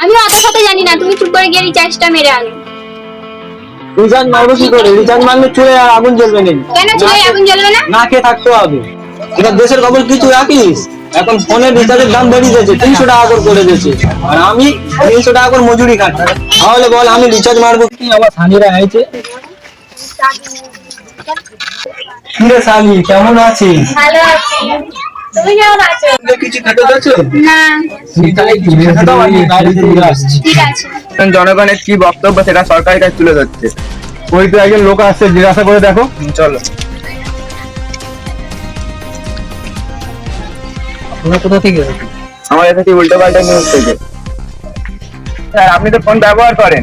আমি অত কথা জানি না, তুমি চুপ করে গিয়ে রিচার্জটা মেরে আনো। রিচার্জ মারবো কি করে? রিচার্জ মারলে চুলে আর আগুন জ্বলবে না। কেন চুলে আগুন জ্বলবে না? না খেয়ে থাকতে হবে। এটা দেশের খবর কিছু রাখিস? এখন ফোনের রিচার্জের দাম বেড়ে গেছে, 300 টাকা করে দিয়েছে, আর আমি 300 টাকা করে মজুরি কাটি। তাহলে বল আমি রিচার্জ মারবো কি? আবার সানিরা আইছে। কিরে সানি, কেমন আছিস? ভালো আছি, তুমি কেমন আছো? কিছু খেতে যাচ্ছো? না। ঠিক আছে। জনগণের কি বক্তব্য সেটা সরকারের কাছে তুলে ধরছে। ওই তো একজন লোক আসছে, জিজ্ঞাসা করে দেখো। চলো। কোথা থেকে? আমার এখানে উল্টো পাল্টা নিউজ থেকে। স্যার আপনি তো ফোন ব্যবহার করেন,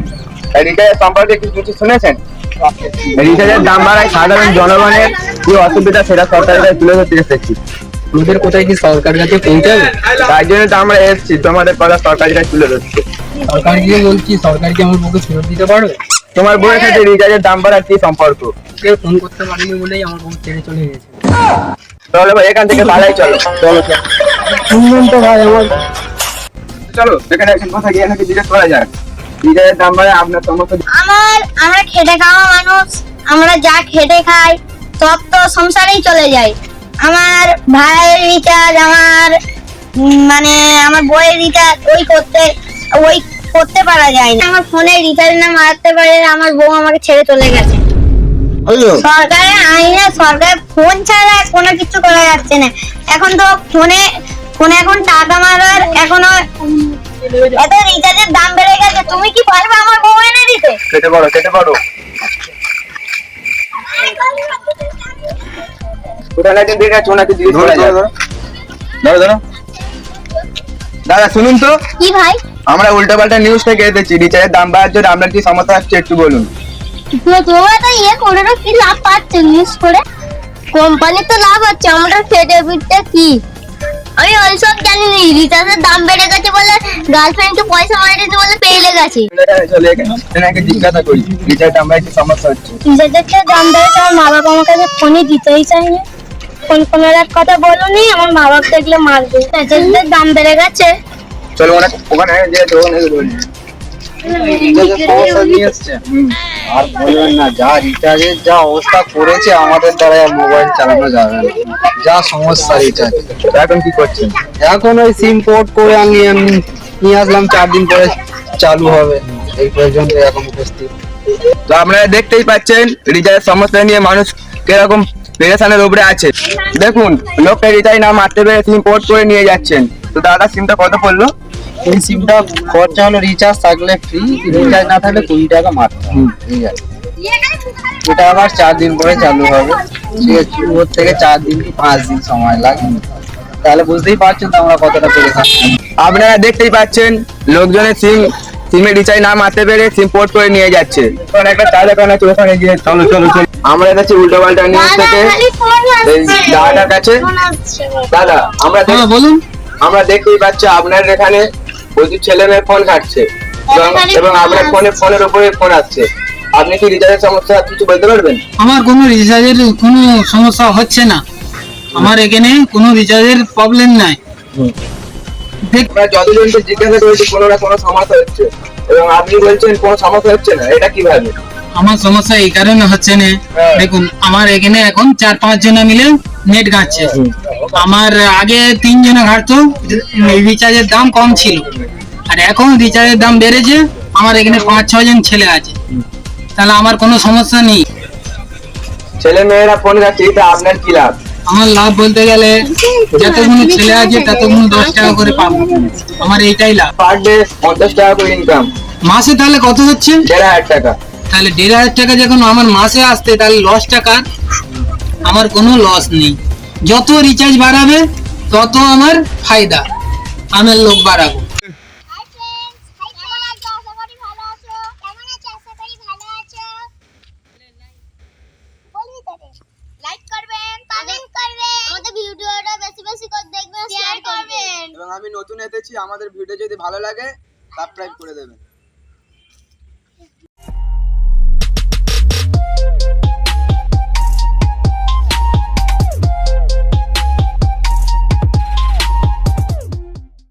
রিচার্জের সম্পর্কে কিছু শুনেছেন? রিচার্জের দাম বাড়ায় সাধারণ জনগণের কি অসুবিধা সেটা সরকারের কাছে তুলে ধরতে এসেছি। আমাদের কোথায় কি সরকার কাছে পৌঁছাবে? তাই জন্য তো আমরা এসেছি, তোমাদের কথা সরকারের কাছে তুলে ধরছি। সরকারকে বলছি, সরকার কি আমার বউকে ফেরত দিতে পারবে? তোমার বউয়ের সাথে রিচার্জের দাম বাড়ার কি সম্পর্ক? কেউ ফোন করতে পারেনি বলেই আমার বউ ছেড়ে চলে গেছে। তাহলে ভাই এখান থেকে পালাই চলো। চলো শুনবেন তো ভাই আমার। চলো এখানে একজন কথা গিয়ে নাকি জিজ্ঞেস করা যায় রিচার্জের দাম বাড়ায় আপনার সমস্যা। আমরা খেটে খাওয়া মানুষ, আমরা যা খেটে খাই সব তো সংসারেই চলে যায়। আমার ভাইয়ের রিচার্জ, আমার আমার বইয়ের রিচার্জ ওই করতে পারা যায় না। আমার ফোনে রিচার্জ না মারতে পারে, আমার বউ আমাকে ছেড়ে চলে গেছে। সরকারের আইনে সরকার ফোন ছাড়া কোনো কিছু করা যাচ্ছে না। এখন তো ফোনে এখন টাকা মারার এখনো এত রিচার্জের দাম বেড়ে গেছে। তুমি কি পারবে আমার বউ এনে দিতে? কেটে পড়ো। দাদা শুনুন তো, কি ভাই? আমরা উল্টো পাল্টা নিউজ থেকে এসেছি। রিচার্জের দাম বাড়ার জন্য আপনার কি সমস্যা হচ্ছে একটু বলুন। তোমরা তো করে কি লাভ পাচ্ছে নিউজ করে? কোম্পানির তো লাভ হচ্ছে, আমাদের খেটে পিটে কি? আমি ওইসব জানি না। রিচার্জের দাম বেড়ে গেছে বলে গার্লফ্রেন্ডকে পয়সা মারিয়েছে বলে পেয়ে গেছে। চলে এখানে জিজ্ঞাসা করি রিচার্জ দাম বাড়ার কি সমস্যা হচ্ছে। রিচার্জের দাম বেড়েছে, আমার মা বাবা আমার কাছে ফোনই দিতেই চায় না। ফোনের এক কথা বলুনি, আমার মা বাবা দেখলে মারবে। রিচার্জের দাম বেড়ে গেছে। চলো ওখানে আর বলবেন না, যা রিচার্জের যা অবস্থা করেছে আমাদের দ্বারা মোবাইল চালানো যাবে না, যা সমস্যা রিচার্জ। এখন কি করছেন? এখন ওই সিম পোর্ট করে আমি নিয়ে আসলাম, 4 দিন পরে চালু হবে। এই পর্যন্ত এখন উপস্থিত। তো আপনারা দেখতেই পাচ্ছেন রিচার্জের সমস্যা নিয়ে মানুষ কিরকম পেরেশানের উপরে আছে। দেখুন লোকটা রিচার্জ না মারতে পেরে সিম পোর্ট করে নিয়ে যাচ্ছেন। তো দাদা সিমটা কত পড়লো? এই সিমটা খরচা হলো রিচার্জ থাকলে ফ্রি, রিচার্জ না থাকলে 20 টাকা মারতে হবে। ঠিক আছে, এটা আবার 4 দিন পরে চালু হবে। ঠিক আছে, ওর থেকে 4 দিন কি 5 দিন সময় লাগে। তাহলে বুঝতেই পারছেন তো আমরা কতটা পেরেশান। আপনারা দেখতেই পাচ্ছেন লোকজনের সিমে রিচার্জ না মারতে পেরে সিম পোর্ট করে নিয়ে যাচ্ছে। তখন একটা চা দোকানে ওখানে গিয়ে চলো আমরা যাচ্ছি উল্টো পাল্টা নিউজ থেকে দাদার কাছে। দাদা বলুন। আমরা দেখতেই পাচ্ছি আপনার এখানে প্রচুর ছেলে মেয়ে ফোন ঘাটছে এবং আপনার ফোনের উপরে ফোন আসছে। আপনি কি রিচার্জের সমস্যা কিছু বলতে পারবেন? আমার কোনো রিচার্জের কোনো সমস্যা হচ্ছে না, আমার এখানে কোনো রিচার্জের প্রবলেম নাই। আমরা যতজনকে জিজ্ঞাসা করেছি কোনো না কোনো সমস্যা হচ্ছে এবং আপনি বলছেন কোনো সমস্যা হচ্ছে না, এটা কিভাবে? আমার সমস্যা এই কারণে হচ্ছে না, দেখুন আমার এখানে এখন 4-5 জন মিলে নেট ঘাটছে। আমার আগে 3 জন ঘাটতো, রিচার্জের দাম কম ছিল, আর এখন রিচার্জের দাম বেড়েছে। আমার এখানে 5-6 জন ছেলে আছে, তাহলে আমার কোনো সমস্যা নেই। ছেলে মেয়েরা ফোন ঘাটছে, এটা আপনার কি লাভ? আমার লাভ বলতে গেলে যতগুলো ছেলে আছে ততগুলো 10 টাকা করে পাবো, আমার এইটাই লাভ। পার ডে 50 টাকা করে ইনকাম, মাসে তাহলে কত হচ্ছে? 1500 টাকা। তাহলে 1500 টাকা যখন আমার মাসে আসতে, তাহলে লস টাকা আমার কোনো লস নেই। যত রিচার্জ বাড়াবে তত আমার ফায়দা, আমি লোক বাড়াবো। হাই ফ্রেন্ডস, কেমন আছো? আশা করি ভালো আছো। কেমন আছো? আশা করি ভালো আছো। বলবি তারে লাইক করবেন, কমেন্ট করবেন, আমাদের ভিডিওটা বেশি বেশি করে দেখবেন, শেয়ার করবেন। এবং আমি নতুন এসেছি, আমাদের ভিডিও যদি ভালো লাগে সাবস্ক্রাইব করে দেবেন।